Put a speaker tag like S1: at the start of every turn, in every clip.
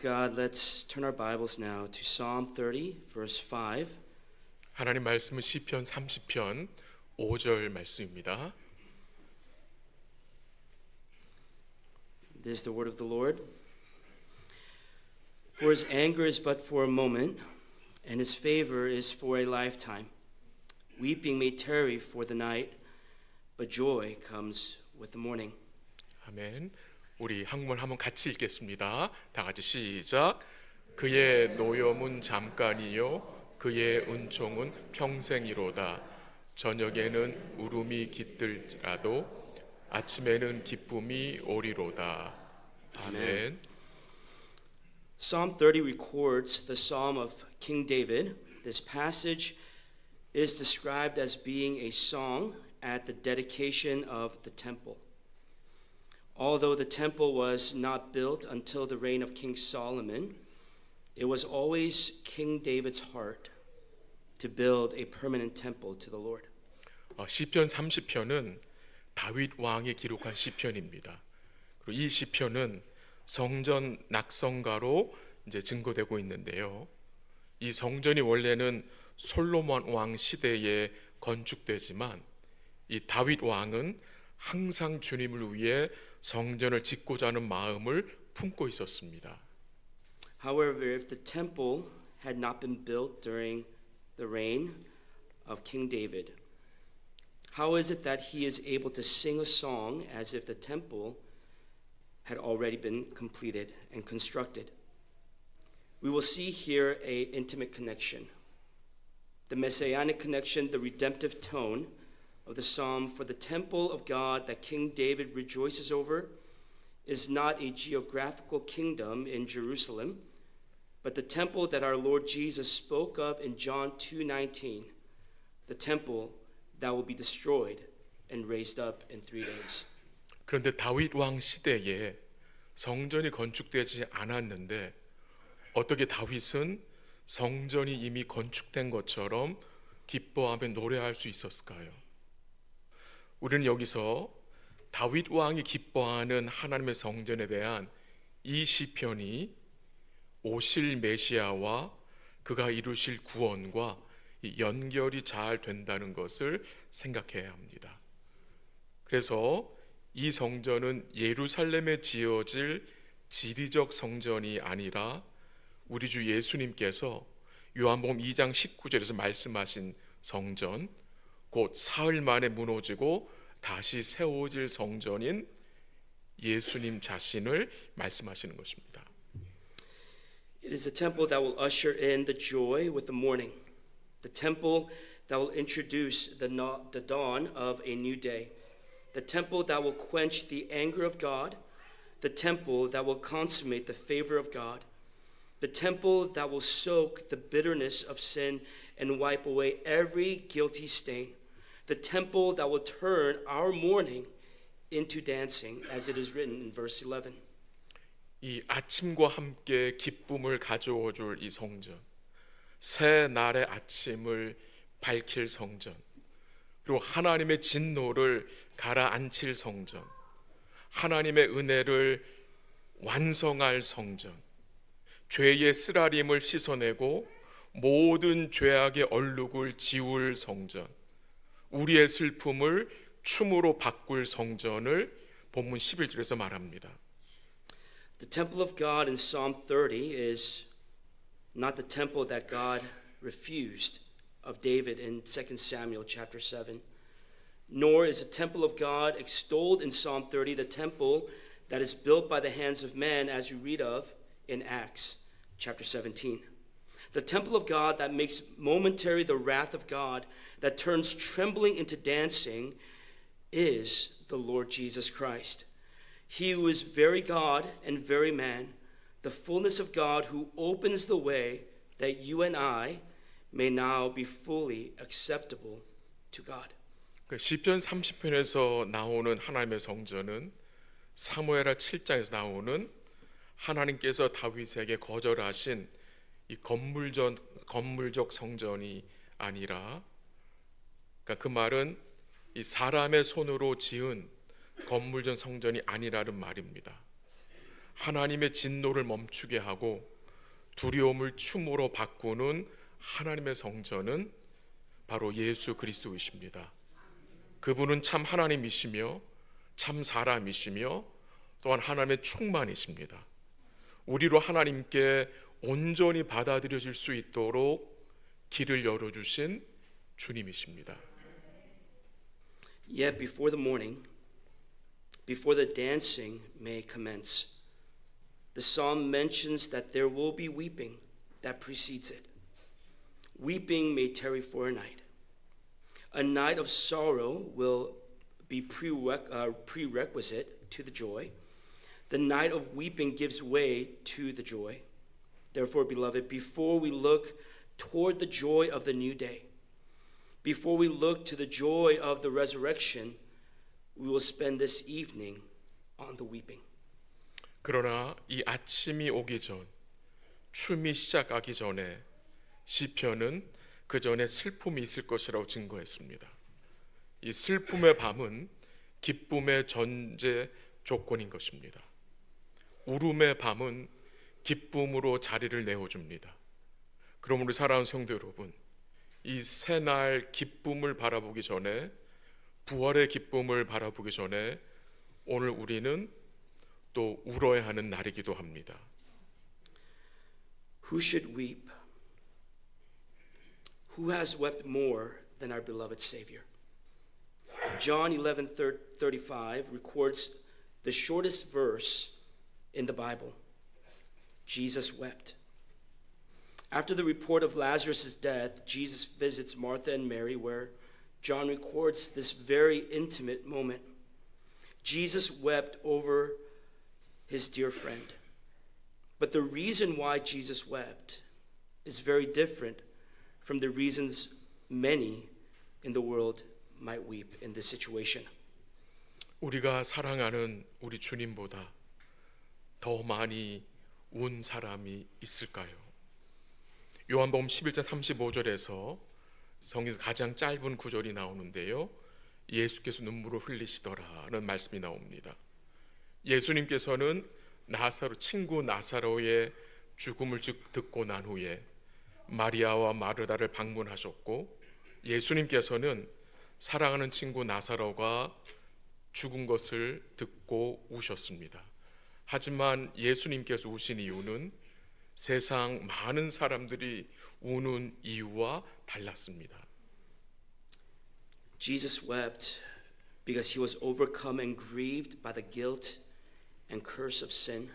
S1: God, let's turn our Bibles now to Psalm 30, verse 5.
S2: 하나님 말씀은 시편 30편 5절 말씀입니다.
S1: This is the word of the Lord. For his anger is but for a moment, and his favor is for a lifetime. Weeping may tarry for the night, but joy comes with the morning.
S2: 아멘. 우리 한국말 한번 같이 읽겠습니다. 다 같이 시작. 그의 노염은 잠깐이요 그의 은총은 평생이로다. 저녁에는 울음이 깃들지라도 아침에는 기쁨이 오리로다. 아멘.
S1: Psalm 30 records the Psalm of King David. This passage is described as being a song at the dedication of the temple. Although the temple was not built until the reign of King Solomon, it was always King David's heart to build a permanent temple to the Lord.
S2: 시편 30편은 다윗 왕이 기록한 시편입니다. 그리고 이 시편은 성전 낙성가로 이제 증거되고 있는데요. 이 성전이 원래는 솔로몬 왕 시대에 건축되지만 이 다윗 왕은 항상 주님을 위해 성전을 짓고자 하는 마음을 품고 있었습니다.
S1: However, if the temple had not been built during the reign of King David, how is it that he is able to sing a song as if the temple had already been completed and constructed? We will see here an intimate connection. The messianic connection, the redemptive tone of the psalm for the temple of God that King David rejoices over is not a geographical kingdom in Jerusalem, but the temple that our Lord Jesus spoke of in John 2:19, the temple that will be destroyed and raised up in 3 days.
S2: 그런데 다윗 왕 시대에 성전이 건축되지 않았는데 어떻게 다윗은 성전이 이미 건축된 것처럼 기뻐하며 노래할 수 있었을까요? 우리는 여기서 다윗 왕이 기뻐하는 하나님의 성전에 대한 이 시편이 오실 메시아와 그가 이루실 구원과 연결이 잘 된다는 것을 생각해야 합니다. 그래서 이 성전은 예루살렘에 지어질 지리적 성전이 아니라 우리 주 예수님께서 요한복음 2장 19절에서 말씀하신 성전, 곧 사흘 만에 무너지고 다시 세워질 성전인 예수님 자신을 말씀하시는 것입니다.
S1: It is a temple that will usher in the joy with the morning, the temple that will introduce the dawn of a new day, the temple that will quench the anger of God, the temple that will consummate the favor of God, the temple that will soak the bitterness of sin and wipe away every guilty stain, the temple that will turn our mourning into dancing, as it is written in verse 11.
S2: 이 아침과 함께 기쁨을 가져오 줄 이 성전, 새 날의 아침을 밝힐 성전, 그리고 하나님의 진노를 가라앉힐 성전, 하나님의 은혜를 완성할 성전, 죄의 쓰라림을 씻어내고 모든 죄악의 얼룩을 지울 성전, 우리의 슬픔을 춤으로 바꿀 성전을 본문 11절에서 말합니다.
S1: The temple of God in Psalm 30 is not the temple that God refused of David in 2 Samuel chapter 7, nor is the temple of God extolled in Psalm 30 the temple that is built by the hands of men, as we read of in Acts chapter 17. The temple of God that makes momentary the wrath of God, that turns trembling into dancing, is the Lord Jesus Christ. He who is very God and very man, the fullness of God, who opens the way that you and I may now be fully acceptable to God.
S2: 시편 30편에서 나오는 하나님의 성전은 사무엘하 7장에서 나오는 하나님께서 다윗에게 거절하신 이 건물적 성전이 아니라, 그러니까 그 말은 이 사람의 손으로 지은 건물전 성전이 아니라는 말입니다. 하나님의 진노를 멈추게 하고 두려움을 춤으로 바꾸는 하나님의 성전은 바로 예수 그리스도이십니다. 그분은 참 하나님이시며 참 사람이시며 또한 하나님의 충만이십니다. 우리로 하나님께 온전히 받아들여질 수 있도록 길을 열어주신 주님이십니다.
S1: Yet before the morning, before the dancing may commence, the psalm mentions that there will be weeping that precedes it. Weeping may tarry for a night. A night of sorrow will be prerequisite to the joy. The night of weeping gives way to the joy. Therefore, beloved, before we look toward the joy of the new day, before we look to the joy of the resurrection, we will spend this evening on the weeping.
S2: 그러나 이 아침이 오기 전, 춤이 시작하기 전에 시편은 그 전에 슬픔이 있을 것이라고 증거했습니다. 이 슬픔의 밤은 기쁨의 전제 조건인 것입니다. 울음의 밤은 기쁨으로 자리를 내어줍니다. 그럼 우리 사랑하는 성도 여러분, 이 새날 기쁨을 바라보기 전에, 부활의 기쁨을 바라보기 전에 오늘 우리는 또 울어야 하는 날이기도 합니다.
S1: Who should weep? Who has wept more than our beloved Savior? John 11:35 records the shortest verse in the Bible. Jesus wept. After the report of Lazarus' death, Jesus visits Martha and Mary, where John records this very intimate moment. Jesus wept over his dear friend. But the reason why Jesus wept is very different from the reasons many in the world might weep in this situation.
S2: 우리가 사랑하는 우리 주님보다 더 많이 운 사람이 있을까요? 요한복음 11장 35절에서 성경에서 가장 짧은 구절이 나오는데요, 예수께서 눈물을 흘리시더라는 말씀이 나옵니다. 예수님께서는 친구 나사로의 죽음을 듣고 난 후에 마리아와 마르다를 방문하셨고, 예수님께서는 사랑하는 친구 나사로가 죽은 것을 듣고 우셨습니다. 하지만 예수님께서 우신 이유는 세상 많은 사람들이 우는 이유와 달랐습니다.
S1: Jesus wept because he was overcome and grieved by the guilt and curse of sin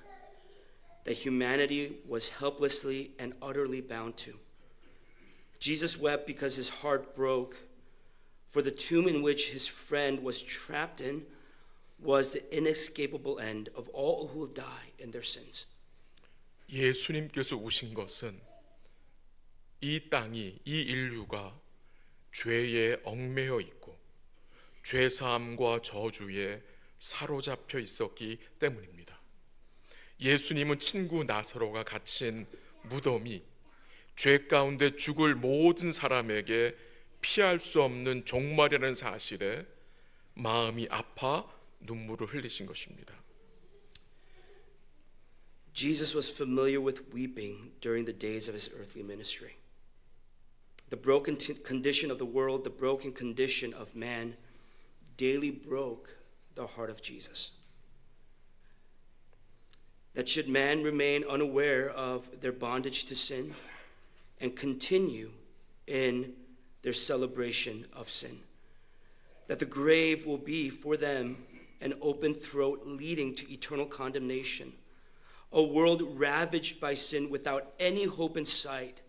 S1: that humanity was helplessly and utterly bound to. Jesus wept because his heart broke, for the tomb in which his friend was trapped in was the inescapable end of all who will die in their sins.
S2: 예수님께서 우신 것은 이 땅이, 이 인류가 죄에 얽매여 있고 죄사함과 저주에 사로잡혀 있었기 때문입니다. 예수님은 친구 나사로가 갇힌 무덤이 죄 가운데 죽을 모든 사람에게 피할 수 없는 종말이라는 사실에 마음이 아파 눈물을 흘리신 것입니다.
S1: Jesus was familiar with weeping during the days of his earthly ministry. The broken condition of the world, the broken condition of man, daily broke the heart of Jesus. That should man remain unaware of their bondage to sin and continue in their celebration of sin, that the grave will be for them an open throat leading to eternal condemnation, a world ravaged by sin without any hope in sight,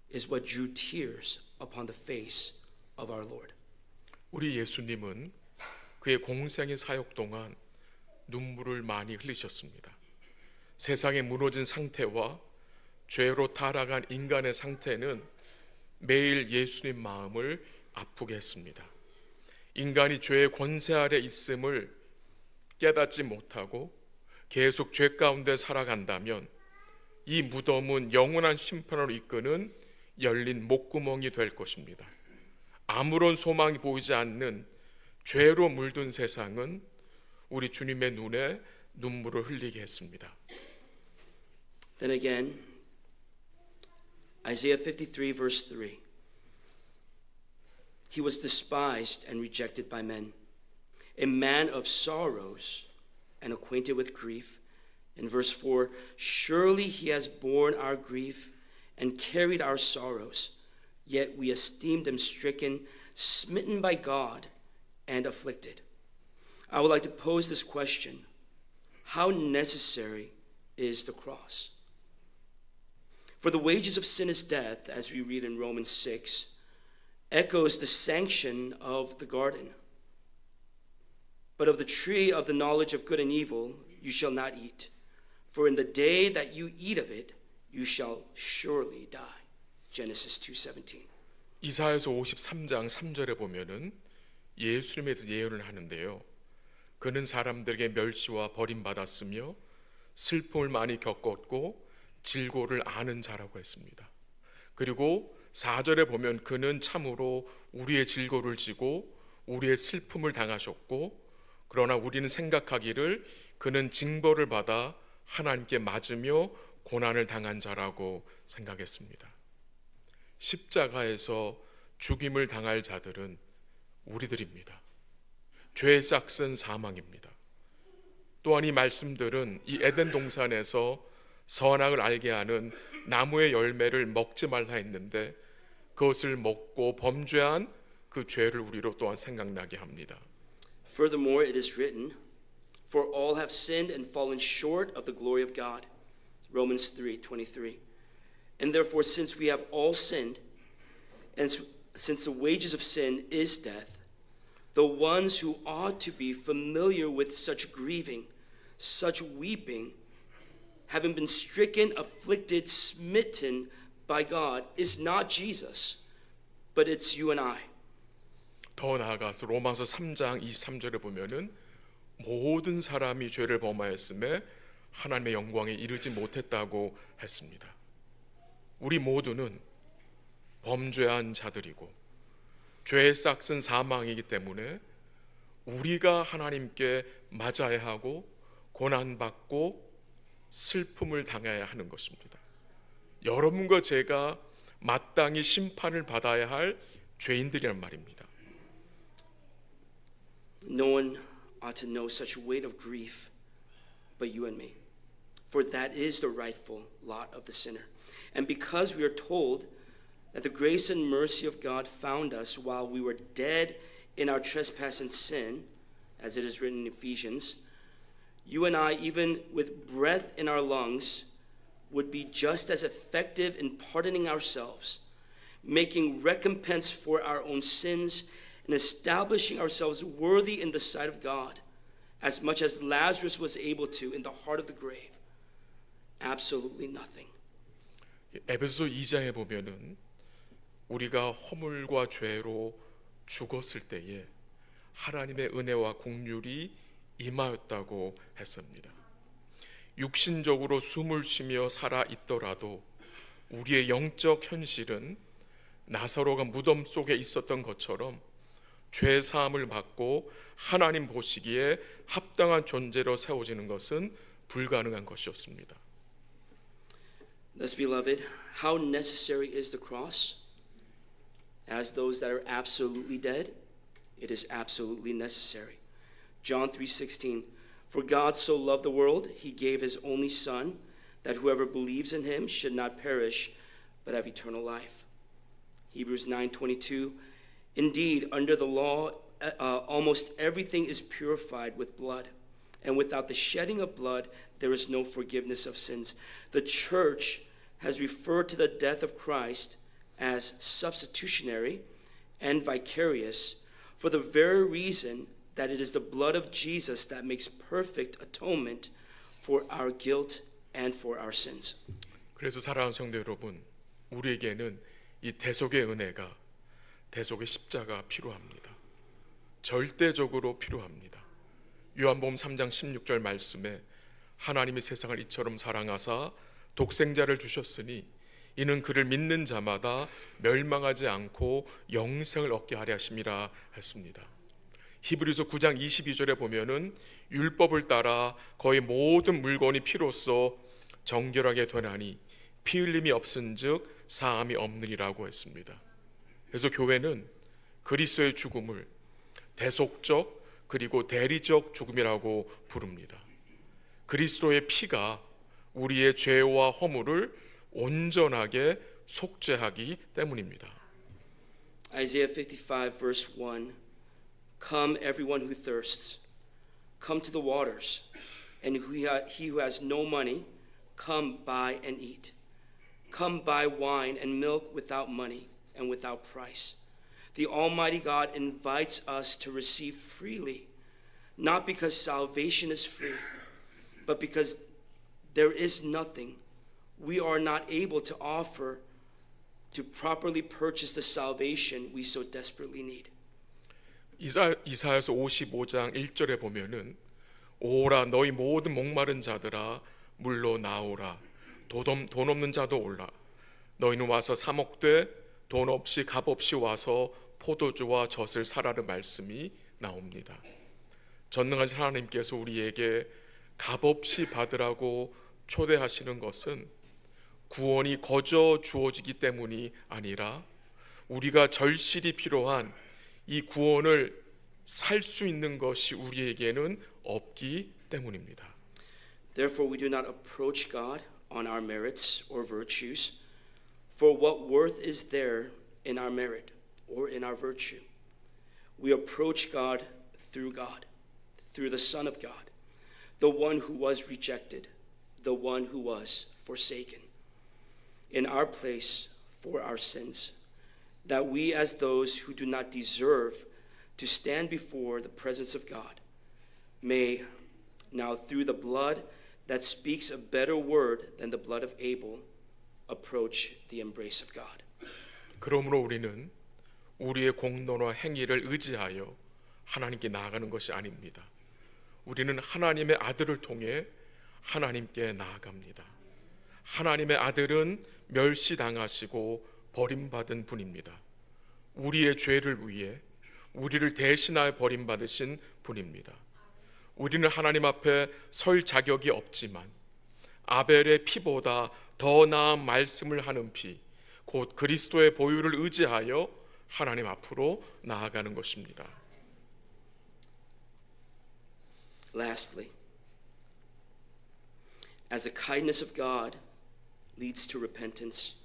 S1: is what drew tears upon the face of our Lord.
S2: 우리 예수님은 그의 공생의 사역 동안 눈물을 많이 흘리셨습니다. 세상에 무너진 상태와 죄로 타락한 인간의 상태는 매일 예수님 마음을 아프게 했습니다. 인간이 죄의 권세 아래 있음을 깨닫지 못하고 계속 죄 가운데 살아간다면 이 무덤은 영원한 심판으로 이끄는 열린 목구멍이 될 것입니다. 아무런 소망이 보이지 않는 죄로 물든 세상은 우리 주님의 눈에 눈물을 흘리게 했습니다.
S1: Then again, Isaiah 53 verse 3. He was despised and rejected by men, a man of sorrows and acquainted with grief. In verse 4, surely he has borne our grief and carried our sorrows, yet we esteemed him stricken, smitten by God, and afflicted. I would like to pose this question: how necessary is the cross? For the wages of sin is death, as we read in Romans 6, echoes the sanction of the garden. But of the tree of the knowledge of good and evil you shall not eat, for in the day that you eat of it, you shall surely die. Genesis 2:17.
S2: 이사야서 53장 3절에 보면은 예수님에 대해서 예언을 하는데요. 그는 사람들에게 멸시와 버림받았으며 슬픔을 많이 겪었고 질고를 아는 자라고 했습니다. 그리고 4절에 보면 그는 참으로 우리의 질고를 지고 우리의 슬픔을 당하셨고, 그러나 우리는 생각하기를 그는 징벌을 받아 하나님께 맞으며 고난을 당한 자라고 생각했습니다. 십자가에서 죽임을 당할 자들은 우리들입니다. 죄의 싹은 사망입니다. 또한 이 말씀들은 이 에덴 동산에서 선악을 알게 하는 나무의 열매를 먹지 말라 했는데 그것을 먹고 범죄한 그 죄를 우리로 또한 생각나게 합니다.
S1: Furthermore, it is written, for all have sinned and fallen short of the glory of God. Romans 3:23. And therefore, since we have all sinned, and since the wages of sin is death, the ones who ought to be familiar with such grieving, such weeping, having been stricken, afflicted, smitten by God, is not Jesus, but it's you and I.
S2: 더 나아가서 로마서 3장 23절에 보면은 모든 사람이 죄를 범하였음에 하나님의 영광에 이르지 못했다고 했습니다. 우리 모두는 범죄한 자들이고 죄의 싹은 사망이기 때문에 우리가 하나님께 맞아야 하고 고난받고 슬픔을 당해야 하는 것입니다. 여러분과 제가 마땅히 심판을 받아야 할 죄인들이란 말입니다.
S1: No one ought to know such weight of grief but you and me, for that is the rightful lot of the sinner. And because we are told that the grace and mercy of God found us while we were dead in our trespass and sin, as it is written in Ephesians, you and I, even with breath in our lungs, would be just as effective in pardoning ourselves, making recompense for our own sins, and establishing ourselves worthy in the sight of God, as much as Lazarus was able to in the heart of the grave. Absolutely nothing.
S2: 에베소 2장에 보면은 우리가 허물과 죄로 죽었을 때에 하나님의 은혜와 긍휼이 임하였다고 했습니다. 육신적으로 숨을 쉬며 살아 있더라도 우리의 영적 현실은 나사로가 무덤 속에 있었던 것처럼 죄 사함을 받고 하나님 보시기에 합당한 존재로 세워지는 것은 불가능한 것이었습니다.
S1: Thus, beloved, how necessary is the cross? As those that are absolutely dead, it is absolutely necessary. John 3:16, for God so loved the world, he gave his only Son, that whoever believes in him should not perish, but have eternal life. Hebrews 9:22, indeed, under the law, almost everything is purified with blood, and without the shedding of blood, there is no forgiveness of sins. The church has referred to the death of Christ as substitutionary and vicarious for the very reason that it is the blood of Jesus that makes perfect atonement for our guilt and for our sins.
S2: 그래서 사랑하는 성도 여러분, 우리에게는 이 대속의 은혜가, 대속의 십자가 필요합니다. 절대적으로 필요합니다. 요한복음 3장 16절 말씀에 하나님이 세상을 이처럼 사랑하사 독생자를 주셨으니 이는 그를 믿는 자마다 멸망하지 않고 영생을 얻게 하려 하심이라 했습니다. 히브리서 9장 22절에 보면은 율법을 따라 거의 모든 물건이 피로써 정결하게 되나니 피 흘림이 없은즉 사함이 없느니라고 했습니다. 그래서 교회는 그리스도의 죽음을 대속적 그리고 대리적 죽음이라고 부릅니다. 그리스도의 피가 우리의 죄와 허물을 온전하게 속죄하기 때문입니다.
S1: Isaiah 55 verse 1. Come everyone who thirsts, come to the waters, and he who has no money, come buy and eat. Come buy wine and milk without money and without price. The Almighty God invites us to receive freely, not because salvation is free, but because there is nothing we are not able to offer to properly purchase the salvation we so desperately need.
S2: 이사야서 55장 1절에 보면은 오라 너희 모든 목마른 자들아 물로 나오라 돈 없는 자도 올라 너희는 와서 사 먹되 돈 없이 값 없이 와서 포도주와 젖을 사라는 말씀이 나옵니다. 전능하신 하나님께서 우리에게 값없이 받으라고 초대하시는 것은 구원이 거저 주어지기 때문이 아니라 우리가 절실히 필요한 이 구원을 살 수 있는 것이 우리에게는 없기 때문입니다.
S1: Therefore we do not approach God on our merits or virtues, for what worth is there in our merit or in our virtue? We approach God, through the Son of God, the one who was rejected, the one who was forsaken, in our place for our sins, that we as those who do not deserve to stand before the presence of God may now through the blood that speaks a better word than the blood of Abel approach the embrace of God.
S2: 그러므로 우리는 우리의 공로나 행위를 의지하여 하나님께 나아가는 것이 아닙니다. 우리는 하나님의 아들을 통해 하나님께 나아갑니다. 하나님의 아들은 멸시당하시고 버림받은 분입니다. 우리의 죄를 위해 우리를 대신하여 버림받으신 분입니다. 우리는 하나님 앞에 설 자격이 없지만 아벨의 피보다 더 나은 말씀을 하는 피, 곧 그리스도의 보혈을 의지하여 하나님 앞으로 나아가는 것입니다.
S1: Lastly, as the kindness of God leads to repentance,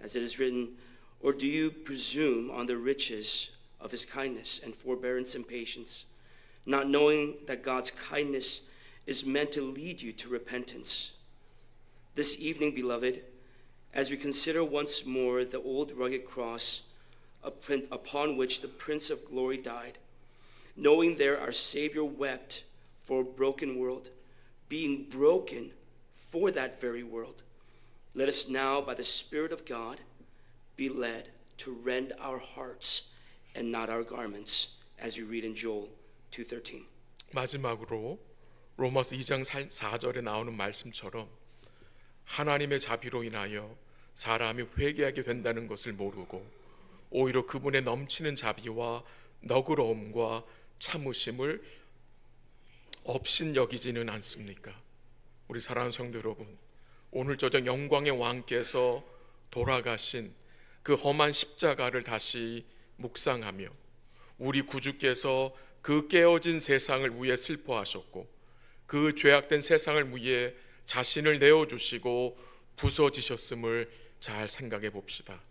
S1: as it is written, or do you presume on the riches of his kindness and forbearance and patience, not knowing that God's kindness is meant to lead you to repentance? This evening, beloved, as we consider once more the old rugged cross upon which the Prince of Glory died, knowing there our Savior wept for a broken world, being broken for that very world, let us now, by the Spirit of God, be led to rend our hearts and not our garments, as we read in Joel 2:13.
S2: 마지막으로 로마서 2장 4절에 나오는 말씀처럼 하나님의 자비로 인하여 사람이 회개하게 된다는 것을 모르고 오히려 그분의 넘치는 자비와 너그러움과 참으심을 없인 여기지는 않습니까? 우리 사랑하는 성도 여러분, 오늘 저녁 영광의 왕께서 돌아가신 그 험한 십자가를 다시 묵상하며 우리 구주께서 그 깨어진 세상을 위해 슬퍼하셨고 그 죄악된 세상을 위해 자신을 내어주시고 부서지셨음을 잘 생각해 봅시다.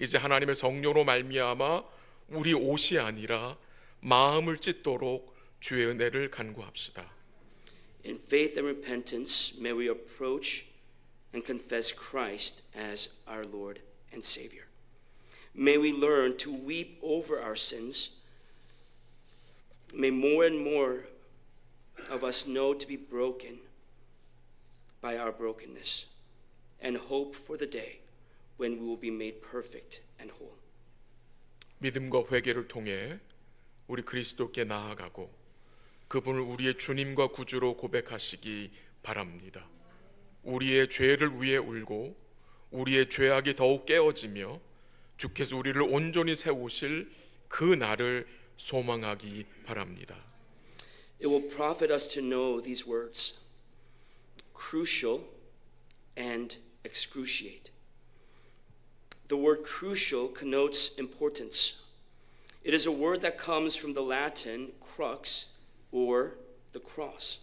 S2: 이제 하나님의 성령으로 말미암아 우리 옷이 아니라 마음을 찢도록 주의 은혜를 간구합시다.
S1: In faith and repentance, may we approach and confess Christ as our Lord and Savior. May we learn to weep over our sins. May more and more of us know to be broken by our brokenness and hope for the day when we will be made perfect and whole.
S2: 믿음과 회개를 통해 우리 그리스도께 나아가고 그분을 우리의 주님과 구주로 고백하시기 바랍니다. 우리의 죄를 위해 울고 우리의 죄악이 더욱 깨어지며 주께서 우리를 온전히 세우실 그 날을 소망하기 바랍니다.
S1: It will profit us to know these words: crucial and excruciate. The word crucial connotes importance. It is a word that comes from the Latin crux, or the cross.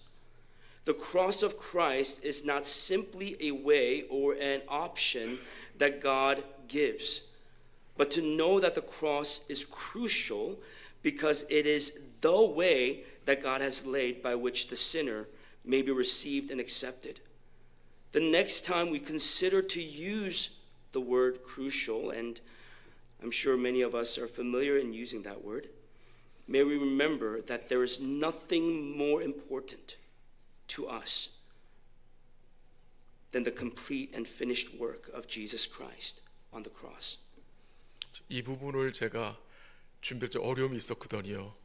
S1: The cross of Christ is not simply a way or an option that God gives, but to know that the cross is crucial because it is the way that God has laid by which the sinner may be received and accepted. The next time we consider to use the word crucial, and I'm sure many of us are familiar in using that word, may we remember that there is nothing more important to us than the complete and finished work of Jesus Christ on the cross.
S2: 이 부분을 제가 준비할 때 어려움이 있었거든요.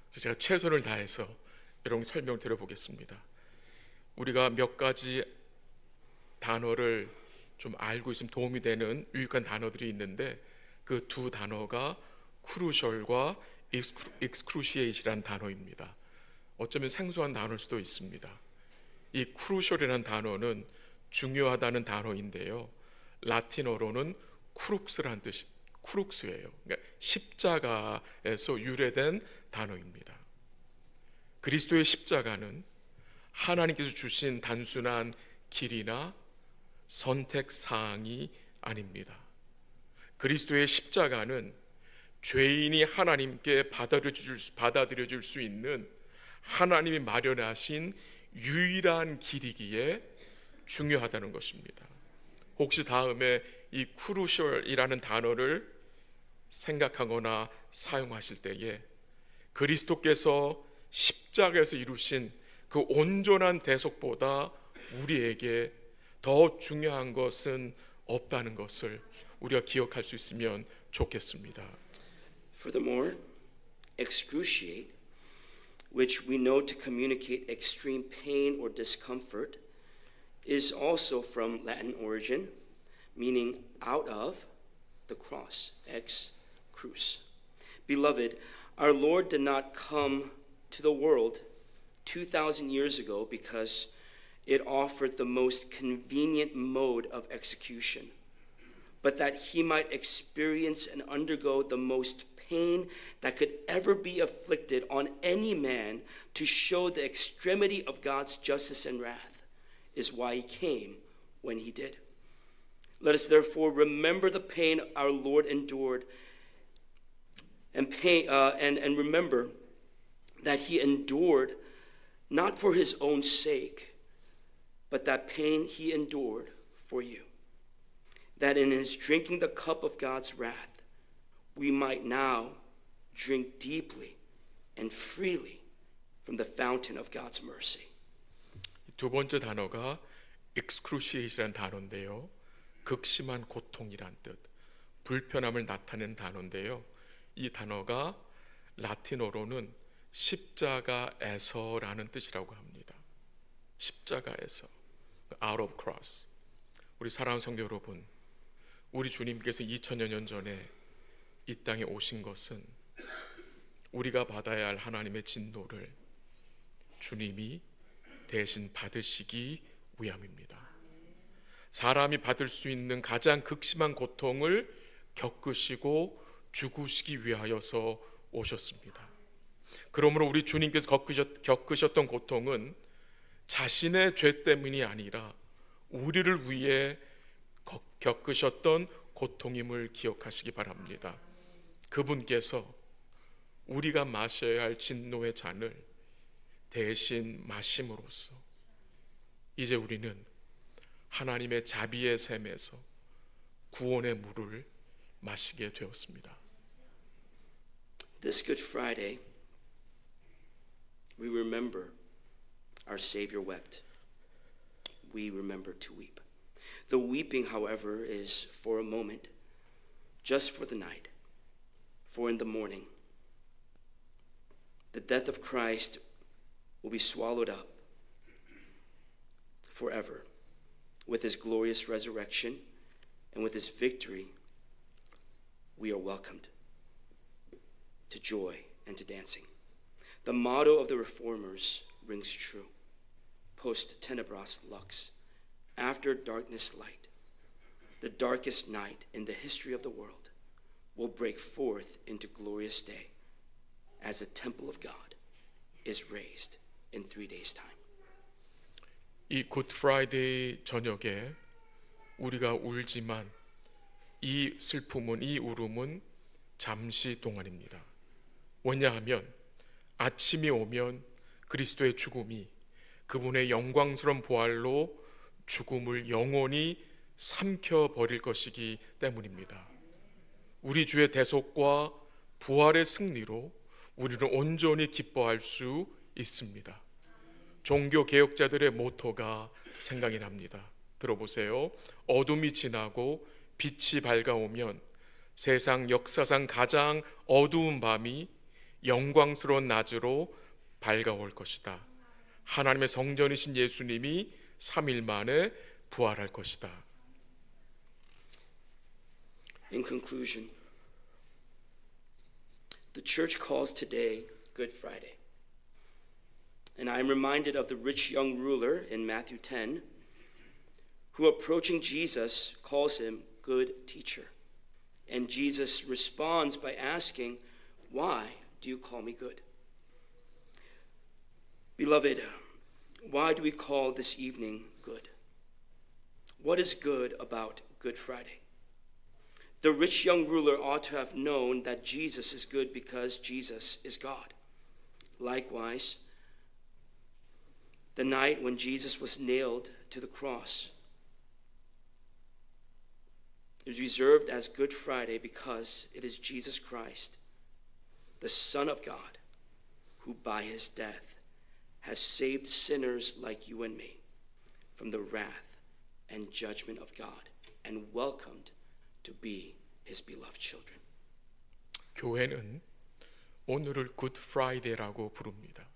S2: 그래서 제가 최선을 다해서 여러분 설명드려 보겠습니다. 우리가 몇 가지 단어를 좀 알고 있으면 도움이 되는 유익한 단어들이 있는데 그 두 단어가 crucial과 excruciate이라는 단어입니다. 어쩌면 생소한 단어일 수도 있습니다. 이 crucial이라는 단어는 중요하다는 단어인데요. 라틴어로는 크룩스라는 뜻이 크룩스예요. 그러니까 십자가에서 유래된 단어입니다. 그리스도의 십자가는 하나님께서 주신 단순한 길이나 선택 사항이 아닙니다. 그리스도의 십자가는 죄인이 하나님께 받아들여질 수 있는 하나님이 마련하신 유일한 길이기에 중요하다는 것입니다. 혹시 다음에 이 crucial이라는 단어를 생각하거나 사용하실 때에 그리스도께서 십자가에서 이루신 그 온전한 대속보다 우리에게 더 중요한 것은 없다는 것을 우리가 기억할 수 있으면 좋겠습니다.
S1: Furthermore, excruciate, which we know to communicate extreme pain or discomfort, is also from Latin origin, meaning out of the cross, ex cruz. Beloved, our Lord did not come to the world 2,000 years ago because it offered the most convenient mode of execution, but that he might experience and undergo the most pain that could ever be afflicted on any man to show the extremity of God's justice and wrath is why he came when he did. Let us therefore remember the pain our Lord endured and remember that he endured not for his own sake, but that pain he endured for you, that in his drinking the cup of God's wrath, we might now drink deeply and freely from the fountain of God's mercy.
S2: 두 번째 단어가 excruciate이라는 단어인데요. 극심한 고통이란 뜻, 불편함을 나타내는 단어인데요. 이 단어가 라틴어로는 십자가에서라는 뜻이라고 합니다. 십자가에서, out of cross. 우리 사랑하는 성도 여러분, 우리 주님께서 2000여 년 전에 이 땅에 오신 것은 우리가 받아야 할 하나님의 진노를 주님이 대신 받으시기 위함입니다. 사람이 받을 수 있는 가장 극심한 고통을 겪으시고 죽으시기 위하여서 오셨습니다. 그러므로 우리 주님께서 겪으셨던 고통은 자신의 죄 때문이 아니라 우리를 위해 겪으셨던 고통임을 기억하시기 바랍니다. 그분께서 우리가 마셔야 할 진노의 잔을 대신 마심으로써 이제 우리는 하나님의 자비의 샘에서 구원의 물을 마시게 되었습니다.
S1: This Good Friday, we remember our Savior wept. We remember to weep. The weeping, however, is for a moment, just for the night. For in the morning, the death of Christ will be swallowed up forever with his glorious resurrection, and with his victory, we are welcomed to joy and to dancing. The motto of the reformers rings true. Post tenebras lux, after darkness light. The darkest night in the history of the world will break forth into glorious day as the temple of God is raised in 3 days' time.
S2: 이 굿프라이데이 저녁에 우리가 울지만 이 슬픔은, 이 울음은 잠시 동안입니다. 왜냐하면 아침이 오면 그리스도의 죽음이 그분의 영광스러운 부활로 죽음을 영원히 삼켜버릴 것이기 때문입니다. 우리 주의 대속과 부활의 승리로 우리는 온전히 기뻐할 수 있습니다. 종교 개혁자들의 모토가 생각이 납니다. 들어보세요. 어둠이 지나고 빛이 밝아오면 세상 역사상 가장 어두운 밤이 영광스러운 낮으로 밝아올 것이다. 하나님의 성전이신 예수님이 3일 만에 부활할 것이다.
S1: In conclusion, the church calls today Good Friday. And I am reminded of the rich young ruler in Matthew 10, who approaching Jesus calls him good teacher. And Jesus responds by asking, why do you call me good? Beloved, why do we call this evening good? What is good about Good Friday? The rich young ruler ought to have known that Jesus is good because Jesus is God. Likewise, the night when Jesus was nailed to the cross is reserved as Good Friday because it is Jesus Christ, the Son of God, who by his death has saved sinners like you and me from the wrath and judgment of God and welcomed to be his beloved children.
S2: 교회는 오늘을 굿 프라이데이라고 부릅니다.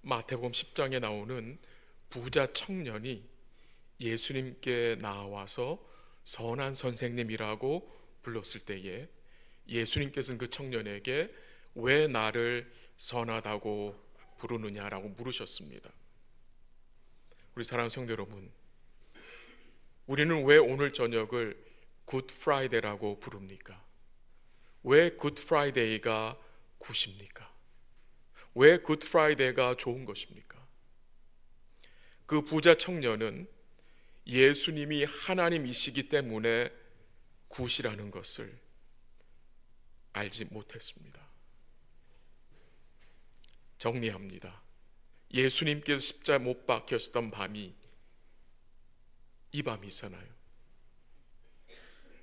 S2: 마태복음 10장에 나오는 부자 청년이 예수님께 나와서 선한 선생님이라고 불렀을 때에 예수님께서는 그 청년에게 왜 나를 선하다고 부르느냐라고 물으셨습니다. 우리 사랑하는 성도 여러분, 우리는 왜 오늘 저녁을 굿 프라이데이라고 부릅니까? 왜 굿 프라이데이가 굿입니까? 왜 굿 프라이데이가 좋은 것입니까? 그 부자 청년은 예수님이 하나님이시기 때문에 굿이라는 것을 알지 못했습니다. 정리합니다. 예수님께서 십자가에 못 박혔던 밤이 이 밤이잖아요.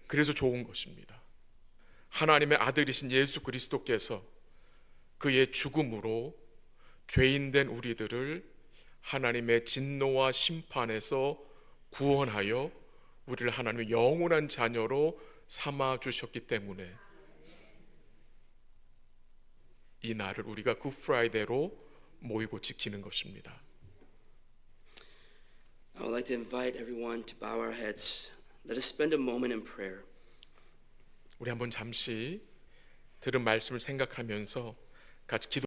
S2: 그래서 좋은 것입니다. 하나님의 아들이신 예수 그리스도께서 그의 죽음으로 죄인된 우리들을 하나님의 진노와 심판에서 구원하여 우리를 하나님의 영원한 자녀로 삼아 주셨기 때문에 이 날을 우리가 굿 프라이데이로 모이고 지키는 것입니다.
S1: I would like to invite everyone to bow our heads. Let us spend a moment in prayer.
S2: 우리 한번 잠시 들은 말씀을 생각하면서 같이 기도